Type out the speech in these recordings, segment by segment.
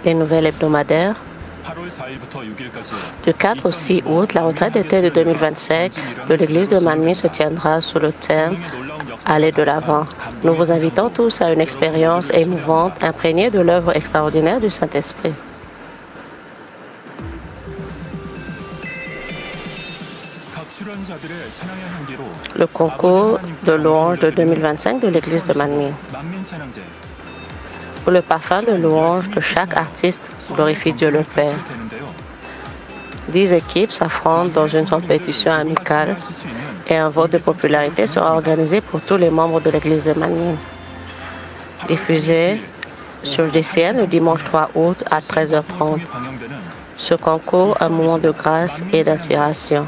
Les nouvelles hebdomadaires. Du 4 au 6 août, la retraite d'été de 2025 de l'Église de Manmin se tiendra sous le thème « Aller de l'avant ». Nous vous invitons tous à une expérience émouvante, imprégnée de l'œuvre extraordinaire du Saint-Esprit. Le concours de louange de 2025 de l'Église de Manmin. Où le parfum de louange de chaque artiste glorifie Dieu le Père. 10 équipes s'affrontent dans une compétition amicale et un vote de popularité sera organisé pour tous les membres de l'Église de Manmin. Diffusé sur DCN le dimanche 3 août à 13h30. Ce concours, un moment de grâce et d'inspiration.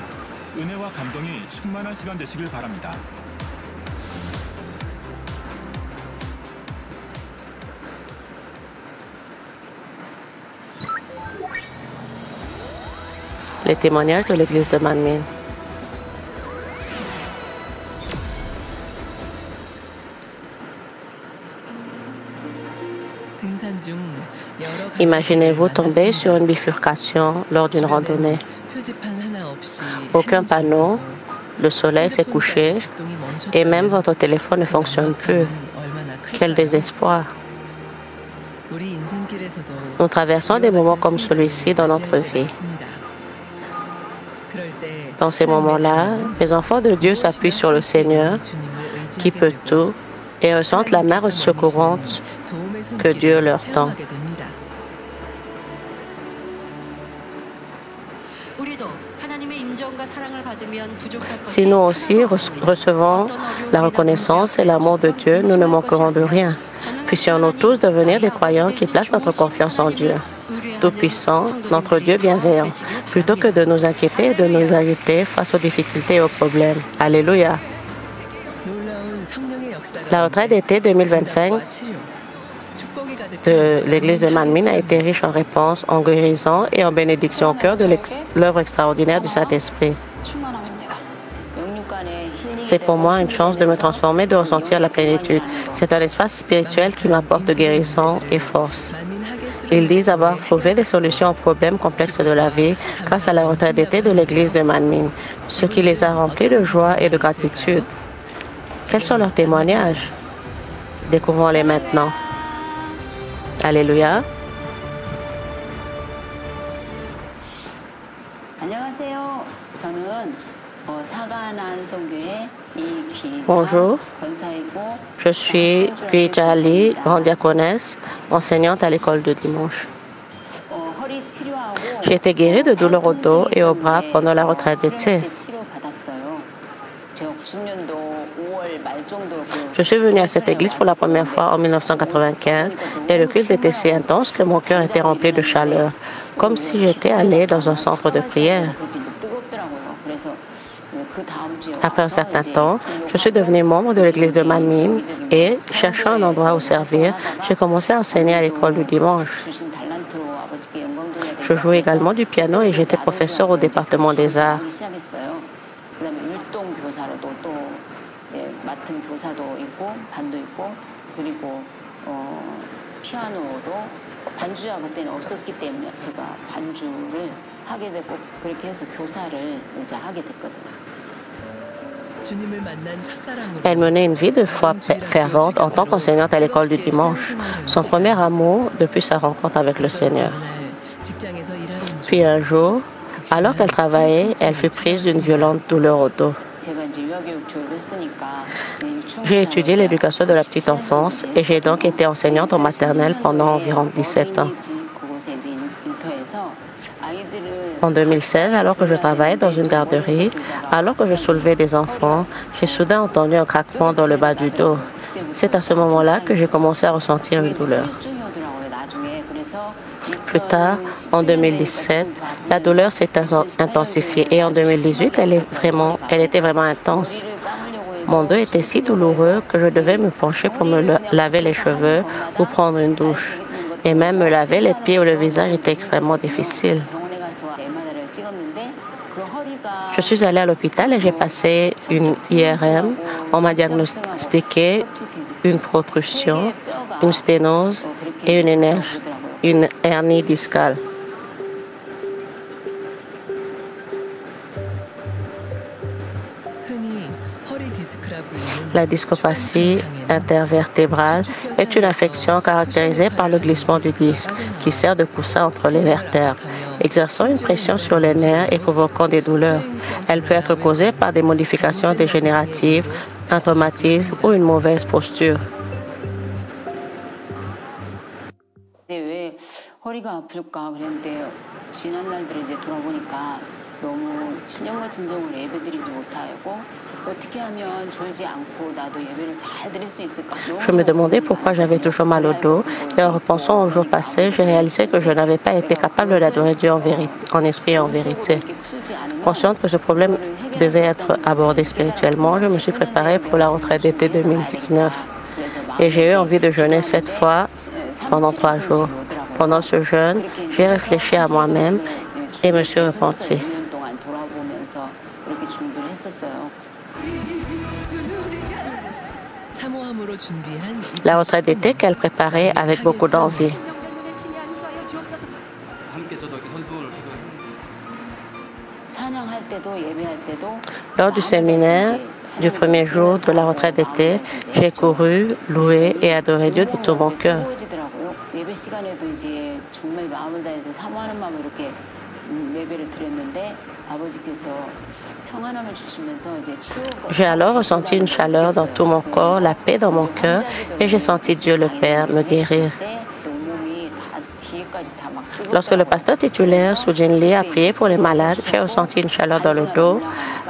Les témoignages de l'Église de Manmin. Imaginez-vous tomber sur une bifurcation lors d'une randonnée. Aucun panneau, le soleil s'est couché et même votre téléphone ne fonctionne plus. Quel désespoir! Nous traversons des moments comme celui-ci dans notre vie. Dans ces moments-là, les enfants de Dieu s'appuient sur le Seigneur, qui peut tout, et ressentent la main secourante que Dieu leur tend. Si nous aussi recevons la reconnaissance et l'amour de Dieu, nous ne manquerons de rien. Puissions-nous tous devenir des croyants qui placent notre confiance en Dieu. Tout-puissant, notre Dieu bienveillant, plutôt que de nous inquiéter et de nous agiter face aux difficultés et aux problèmes. Alléluia. La retraite d'été 2025 de l'Église de Manmin a été riche en réponses, en guérison et en bénédiction au cœur de l'œuvre extraordinaire du Saint-Esprit. C'est pour moi une chance de me transformer, de ressentir la plénitude. C'est un espace spirituel qui m'apporte guérison et force. Ils disent avoir trouvé des solutions aux problèmes complexes de la vie grâce à la retraite d'été de l'Église de Manmin, ce qui les a remplis de joie et de gratitude. Quels sont leurs témoignages? Découvrons-les maintenant. Alléluia. Bonjour, je suis Guijali, grande diaconesse, enseignante à l'école de dimanche. J'ai été guérie de douleurs au dos et au bras pendant la retraite d'été. Je suis venue à cette église pour la première fois en 1995 et le culte était si intense que mon cœur était rempli de chaleur, comme si j'étais allée dans un centre de prière. Après un certain temps, je suis devenue membre de l'église de Manmin et, cherchant un endroit où servir, j'ai commencé à enseigner à l'école du dimanche. Je jouais également du piano et j'étais professeur au département des arts. Elle menait une vie de foi fervente en tant qu'enseignante à l'école du dimanche. Son premier amour depuis sa rencontre avec le Seigneur. Puis un jour, alors qu'elle travaillait, elle fut prise d'une violente douleur au dos. J'ai étudié l'éducation de la petite enfance et j'ai donc été enseignante en maternelle pendant environ 17 ans. En 2016, alors que je travaillais dans une garderie, alors que je soulevais des enfants, j'ai soudain entendu un craquement dans le bas du dos. C'est à ce moment-là que j'ai commencé à ressentir une douleur. Plus tard, en 2017, la douleur s'est intensifiée et en 2018, elle était vraiment intense. Mon dos était si douloureux que je devais me pencher pour me laver les cheveux ou prendre une douche. Et même me laver les pieds ou le visage était extrêmement difficile. Je suis allée à l'hôpital et j'ai passé une IRM. On m'a diagnostiqué une protrusion, une sténose et une hernie discale. La discopathie intervertébrale est une affection caractérisée par le glissement du disque qui sert de coussin entre les vertèbres, exerçant une pression sur les nerfs et provoquant des douleurs. Elle peut être causée par des modifications dégénératives, un traumatisme ou une mauvaise posture. Je me demandais pourquoi j'avais toujours mal au dos et en repensant aux jours passés, j'ai réalisé que je n'avais pas été capable d'adorer Dieu en esprit et en vérité. Consciente que ce problème devait être abordé spirituellement, je me suis préparée pour la retraite d'été 2019 et j'ai eu envie de jeûner 7 fois pendant 3 jours. Pendant ce jeûne, j'ai réfléchi à moi-même et me suis repentie. La retraite d'été qu'elle préparait avec beaucoup d'envie. Lors du séminaire du premier jour de la retraite d'été, j'ai couru, loué et adoré Dieu de tout mon cœur. J'ai alors ressenti une chaleur dans tout mon corps, la paix dans mon cœur, et j'ai senti Dieu le Père me guérir. Lorsque le pasteur titulaire, Sujin Lee, a prié pour les malades, j'ai ressenti une chaleur dans le dos,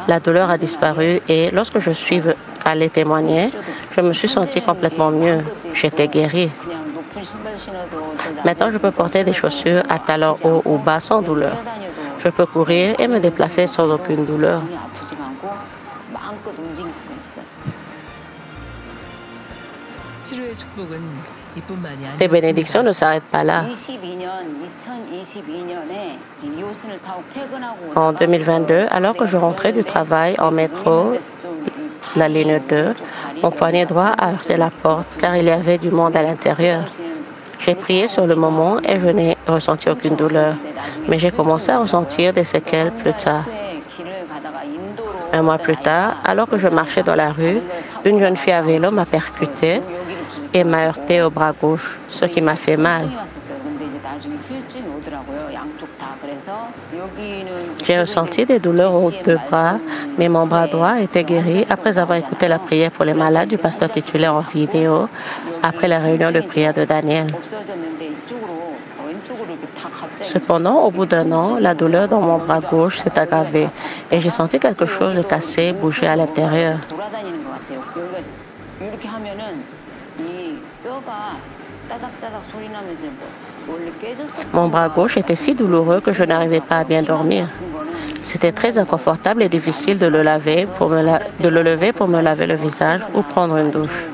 la douleur a disparu et lorsque je suis allée témoigner, je me suis sentie complètement mieux. J'étais guérie. Maintenant, je peux porter des chaussures à talons hauts ou bas sans douleur. Je peux courir et me déplacer sans aucune douleur. Les bénédictions ne s'arrêtent pas là. En 2022, alors que je rentrais du travail en métro, la ligne 2, mon poignet droit a heurté la porte car il y avait du monde à l'intérieur. J'ai prié sur le moment et je n'ai ressenti aucune douleur, mais j'ai commencé à ressentir des séquelles plus tard. Un mois plus tard, alors que je marchais dans la rue, une jeune fille à vélo m'a percuté et m'a heurté au bras gauche, ce qui m'a fait mal. J'ai ressenti des douleurs aux 2 bras, mais mon bras droit était guéri après avoir écouté la prière pour les malades du pasteur titulaire en vidéo après la réunion de prière de Daniel. Cependant, au bout d'1 an, la douleur dans mon bras gauche s'est aggravée et j'ai senti quelque chose de cassé bouger à l'intérieur. Mon bras gauche était si douloureux que je n'arrivais pas à bien dormir. C'était très inconfortable et difficile de le lever pour me laver le visage ou prendre une douche.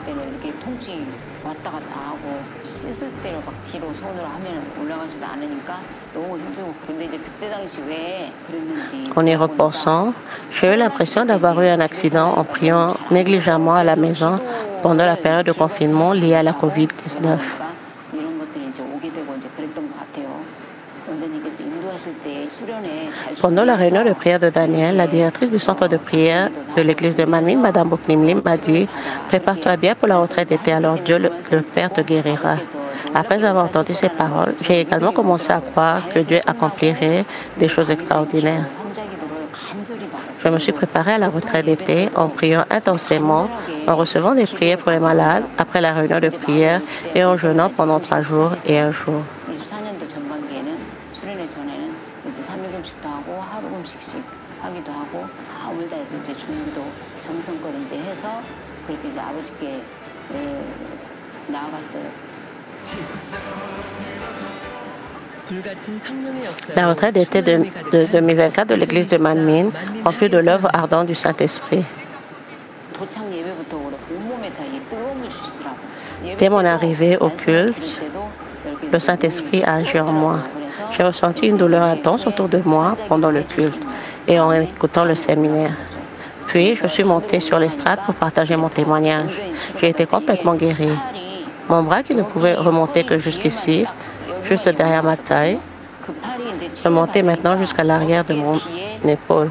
En y repensant, j'ai eu l'impression d'avoir eu un accident en priant négligemment à la maison pendant la période de confinement liée à la COVID-19. Pendant la réunion de prière de Daniel, la directrice du centre de prière de l'église de Manmin, Mme Boknim Lim, m'a dit « Prépare-toi bien pour la retraite d'été, alors Dieu le Père te guérira ». Après avoir entendu ces paroles, j'ai également commencé à croire que Dieu accomplirait des choses extraordinaires. Je me suis préparée à la retraite d'été en priant intensément, en recevant des prières pour les malades après la réunion de prière et en jeûnant pendant 3 jours et 1 jour. La retraite d'été de 2024 de l'église de Manmin remplit de l'œuvre ardente du Saint-Esprit. Dès mon arrivée au culte, le Saint-Esprit a agi en moi. J'ai ressenti une douleur intense autour de moi pendant le culte et en écoutant le séminaire. Puis, je suis montée sur l'estrade pour partager mon témoignage. J'ai été complètement guérie. Mon bras qui ne pouvait remonter que jusqu'ici, juste derrière ma taille, remontait maintenant jusqu'à l'arrière de mon épaule.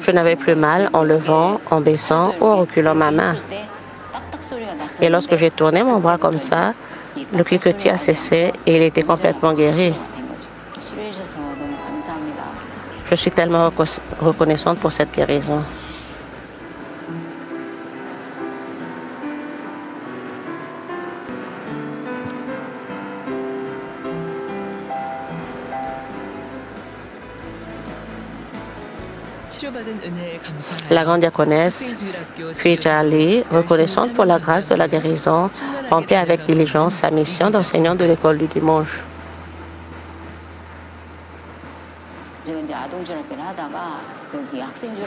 Je n'avais plus mal en levant, en baissant ou en reculant ma main. Et lorsque j'ai tourné mon bras comme ça, le cliquetis a cessé et il était complètement guéri. Je suis tellement reconnaissante pour cette guérison. La grande diaconesse, puis Charlie, reconnaissante pour la grâce de la guérison, remplit avec diligence sa mission d'enseignant de l'école du dimanche.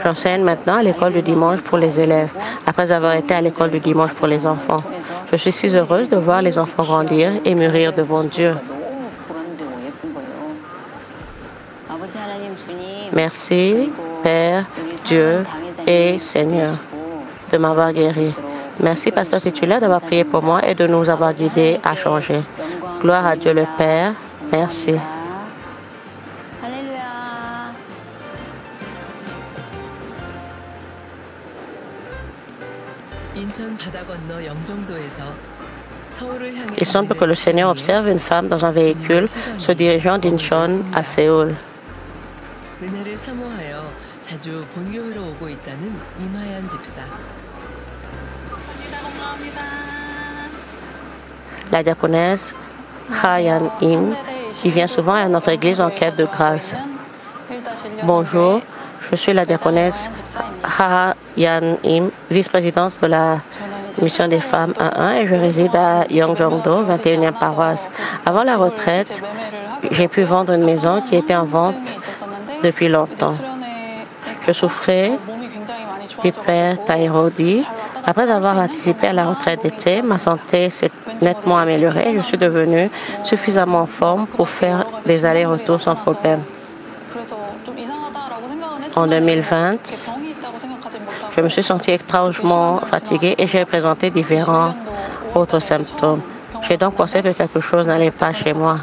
J'enseigne maintenant à l'école du dimanche pour les élèves, après avoir été à l'école du dimanche pour les enfants. Je suis si heureuse de voir les enfants grandir et mûrir devant Dieu. Merci, Père, Dieu et Seigneur, de m'avoir guéri. Merci, pasteur titulaire, d'avoir prié pour moi et de nous avoir guidés à changer. Gloire à Dieu le Père. Merci. Il semble que le Seigneur observe une femme dans un véhicule se dirigeant d'Incheon à Séoul. La diaconesse Ha Yan-im, qui vient souvent à notre église en quête de grâce. Bonjour, je suis la diaconesse Ha Yan-im, vice-présidente de la mission des femmes 1-1 et je réside à Yeongjongdo, 21e paroisse. Avant la retraite, j'ai pu vendre une maison qui était en vente depuis longtemps. Je souffrais d'hyperthyroïdie. Après avoir anticipé à la retraite d'été, ma santé s'est nettement améliorée et je suis devenue suffisamment en forme pour faire des allers-retours sans problème. En 2020, je me suis sentie étrangement fatiguée et j'ai présenté différents autres symptômes. J'ai donc pensé que quelque chose n'allait pas chez moi.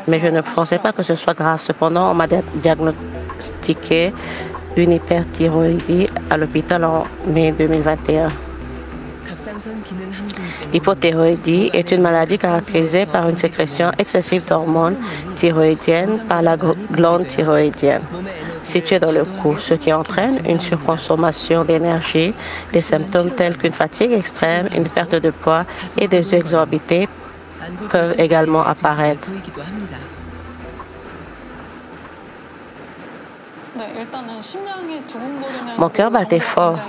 Mais je ne pensais pas que ce soit grave. Cependant, on m'a diagnostiqué une hyperthyroïdie à l'hôpital en mai 2021. L'hypothyroïdie est une maladie caractérisée par une sécrétion excessive d'hormones thyroïdiennes par la glande thyroïdienne, située dans le cou, ce qui entraîne une surconsommation d'énergie. Des symptômes tels qu'une fatigue extrême, une perte de poids et des yeux exorbités peuvent également apparaître. Mon cœur battait fort.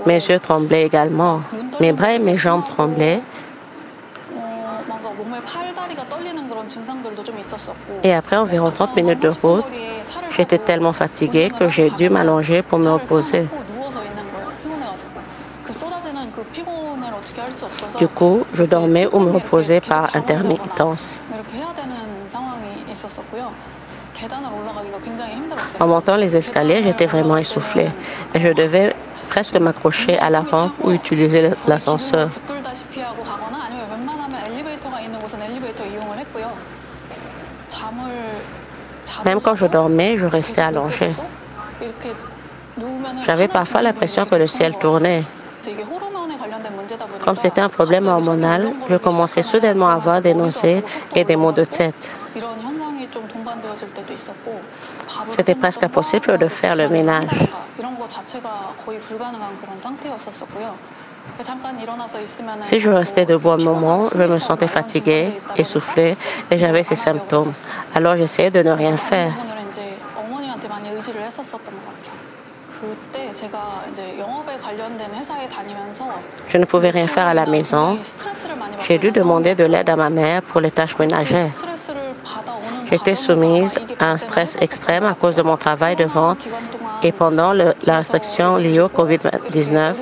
Mes yeux tremblaient également. Mes bras et mes jambes tremblaient. Et après environ 30 minutes de route, j'étais tellement fatiguée que j'ai dû m'allonger pour me reposer. Du coup, je dormais ou me reposais par intermittence. En montant les escaliers, j'étais vraiment essoufflée et je devais presque m'accrocher à la rampe ou utiliser l'ascenseur. Même quand je dormais, je restais allongée. J'avais parfois l'impression que le ciel tournait. Comme c'était un problème hormonal, je commençais soudainement à avoir des nausées et des maux de tête. C'était presque impossible de faire le ménage. Si je restais debout un moment, je me sentais fatiguée, essoufflée et j'avais ces symptômes. Alors j'essayais de ne rien faire. Je ne pouvais rien faire à la maison. J'ai dû demander de l'aide à ma mère pour les tâches ménagères. J'étais soumise à un stress extrême à cause de mon travail de vente et pendant la restriction liée au COVID-19,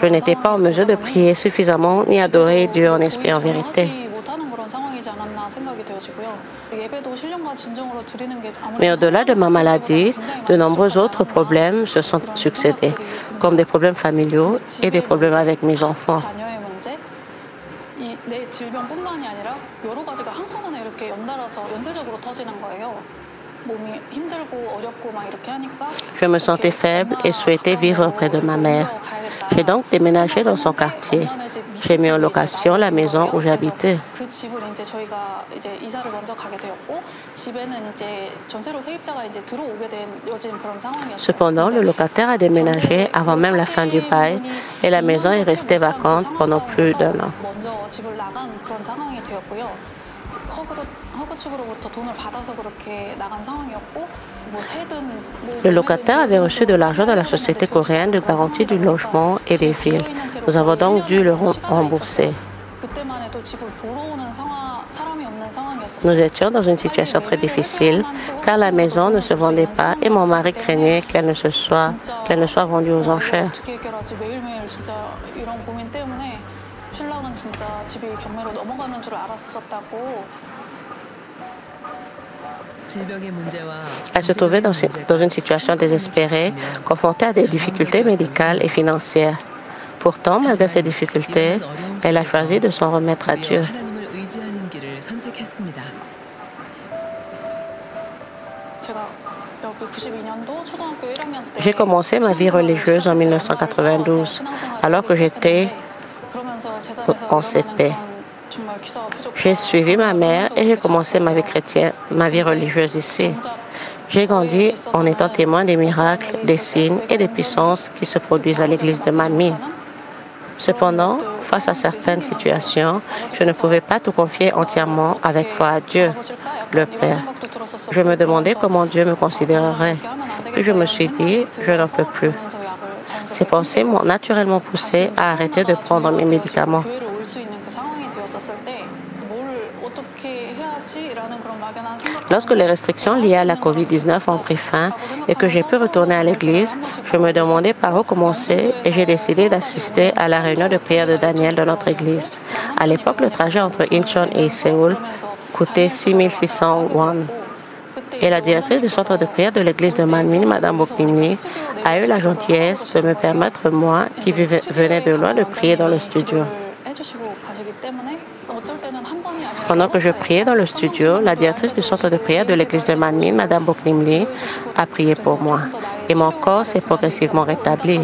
je n'étais pas en mesure de prier suffisamment ni adorer Dieu en esprit et en vérité. Mais au-delà de ma maladie, de nombreux autres problèmes se sont succédés, comme des problèmes familiaux et des problèmes avec mes enfants. Je me sentais faible et souhaitais vivre près de ma mère. J'ai donc déménagé dans son quartier. J'ai mis en location la maison où j'habitais. Cependant, le locataire a déménagé avant même la fin du bail et la maison est restée vacante pendant plus d'1 an. Le locataire avait reçu de l'argent de la Société coréenne de garantie du logement et des villes. Nous avons donc dû le rembourser. Nous étions dans une situation très difficile car la maison ne se vendait pas et mon mari craignait qu'elle ne soit vendue aux enchères. Elle se trouvait dans une situation désespérée, confrontée à des difficultés médicales et financières. Pourtant, malgré ces difficultés, elle a choisi de s'en remettre à Dieu. J'ai commencé ma vie religieuse en 1992, alors que j'étais en CP. J'ai suivi ma mère et j'ai commencé ma vie chrétienne, ma vie religieuse ici. J'ai grandi en étant témoin des miracles, des signes et des puissances qui se produisent à l'église de Manmin. Cependant, face à certaines situations, je ne pouvais pas tout confier entièrement avec foi à Dieu, le Père. Je me demandais comment Dieu me considérerait. Et je me suis dit, je n'en peux plus. Ces pensées m'ont naturellement poussé à arrêter de prendre mes médicaments. Lorsque les restrictions liées à la COVID-19 ont pris fin et que j'ai pu retourner à l'église, je me demandais par où commencer et j'ai décidé d'assister à la réunion de prière de Daniel de notre église. À l'époque, le trajet entre Incheon et Séoul coûtait 6 600 won. Et la directrice du centre de prière de l'église de Manmin, Mme Boknim, a eu la gentillesse de me permettre, moi, qui venais de loin, de prier dans le studio. Pendant que je priais dans le studio, la directrice du centre de prière de l'église de Manmin, Mme Boknim, a prié pour moi. Et mon corps s'est progressivement rétabli.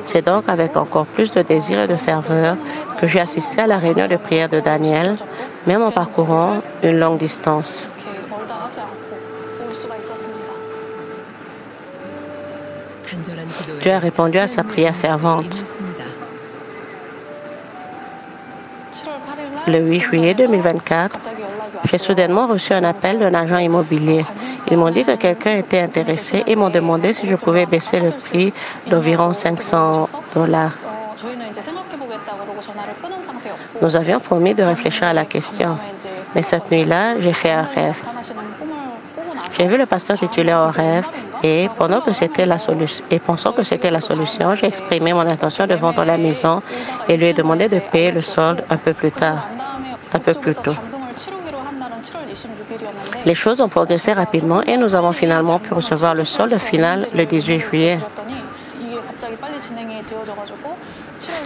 C'est donc avec encore plus de désir et de ferveur que j'ai assisté à la réunion de prière de Daniel, même en parcourant une longue distance. Dieu a répondu à sa prière fervente. Le 8 juillet 2024, j'ai soudainement reçu un appel d'un agent immobilier. Ils m'ont dit que quelqu'un était intéressé et m'ont demandé si je pouvais baisser le prix d'environ $500. Nous avions promis de réfléchir à la question. Mais cette nuit-là, j'ai fait un rêve. J'ai vu le pasteur titulaire en rêve et pensant que c'était la solution, j'ai exprimé mon intention de vendre la maison et lui ai demandé de payer le solde un peu plus tôt. Les choses ont progressé rapidement et nous avons finalement pu recevoir le solde final le 18 juillet.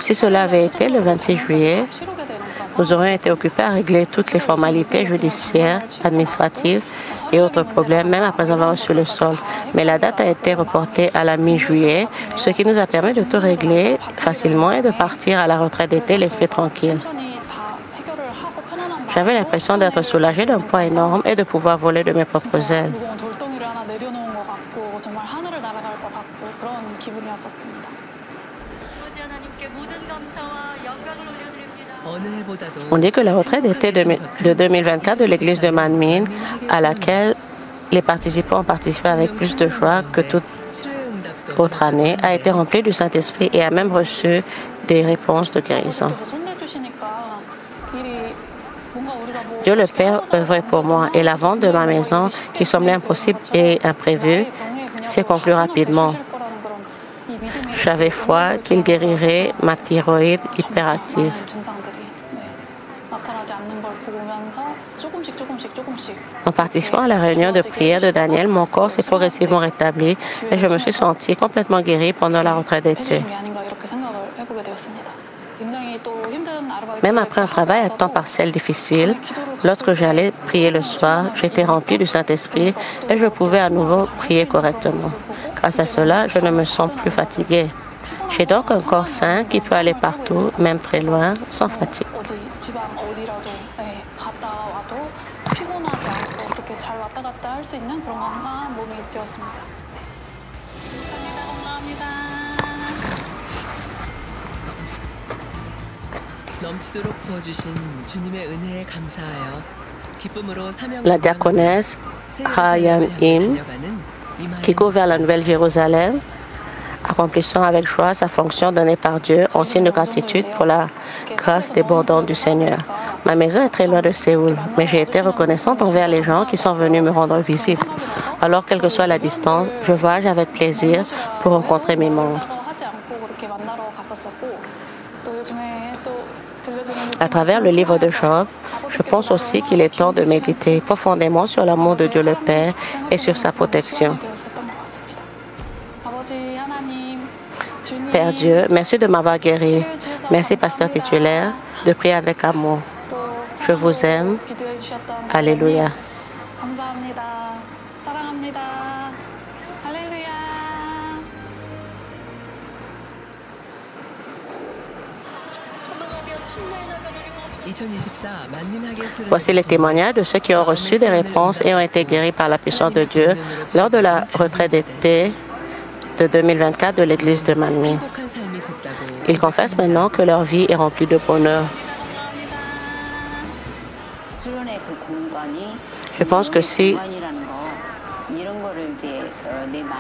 Si cela avait été le 26 juillet, nous aurions été occupés à régler toutes les formalités judiciaires, administratives et autres problèmes, même après avoir reçu le solde. Mais la date a été reportée à la mi-juillet, ce qui nous a permis de tout régler facilement et de partir à la retraite d'été l'esprit tranquille. J'avais l'impression d'être soulagée d'un poids énorme et de pouvoir voler de mes propres ailes. On dit que la retraite d'été de 2024 de l'église de Manmin, à laquelle les participants ont participé avec plus de joie que toute autre année, a été remplie du Saint-Esprit et a même reçu des réponses de guérison. Dieu le Père œuvrait pour moi et la vente de ma maison, qui semblait impossible et imprévue, s'est conclue rapidement. J'avais foi qu'il guérirait ma thyroïde hyperactive. En participant à la réunion de prière de Daniel, mon corps s'est progressivement rétabli et je me suis sentie complètement guérie pendant la retraite d'été. Même après un travail à temps partiel difficile, lorsque j'allais prier le soir, j'étais remplie du Saint-Esprit et je pouvais à nouveau prier correctement. Grâce à cela, je ne me sens plus fatiguée. J'ai donc un corps sain qui peut aller partout, même très loin, sans fatigue. La diaconesse Ryan Im, qui court vers la Nouvelle-Jérusalem, accomplissant avec joie sa fonction donnée par Dieu en signe de gratitude pour la grâce débordante du Seigneur. Ma maison est très loin de Séoul, mais j'ai été reconnaissante envers les gens qui sont venus me rendre visite. Alors, quelle que soit la distance, je voyage avec plaisir pour rencontrer mes membres. À travers le livre de Job, je pense aussi qu'il est temps de méditer profondément sur l'amour de Dieu le Père et sur sa protection. Père Dieu, merci de m'avoir guéri. Merci, pasteur titulaire, de prier avec amour. Je vous aime. Alléluia. Voici les témoignages de ceux qui ont reçu des réponses et ont été guéris par la puissance de Dieu lors de la retraite d'été de 2024 de l'Église de Manmin. Ils confessent maintenant que leur vie est remplie de bonheur. Je pense que si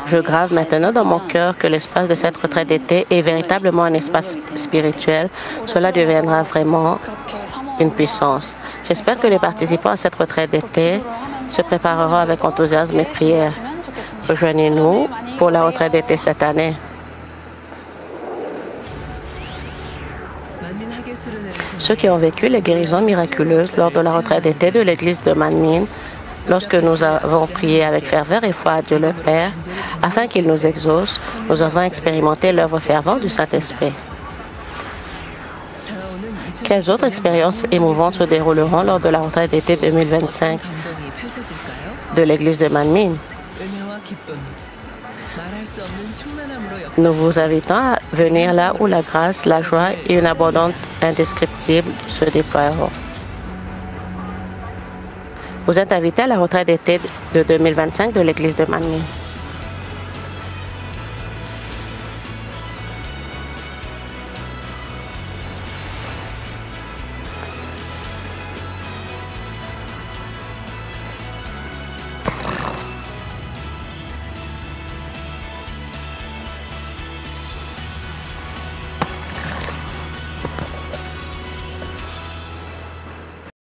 je grave maintenant dans mon cœur que l'espace de cette retraite d'été est véritablement un espace spirituel, cela deviendra vraiment une puissance. J'espère que les participants à cette retraite d'été se prépareront avec enthousiasme et prière. Rejoignez-nous pour la retraite d'été cette année. Ceux qui ont vécu les guérisons miraculeuses lors de la retraite d'été de l'Église de Manmin, lorsque nous avons prié avec ferveur et foi à Dieu le Père, afin qu'il nous exauce, nous avons expérimenté l'œuvre fervente du Saint-Esprit. Quelles autres expériences émouvantes se dérouleront lors de la retraite d'été 2025 de l'Église de Manmin? Nous vous invitons à venir là où la grâce, la joie et une abondance indescriptible se déploieront. Vous êtes invités à la retraite d'été de 2025 de l'Église de Manmin.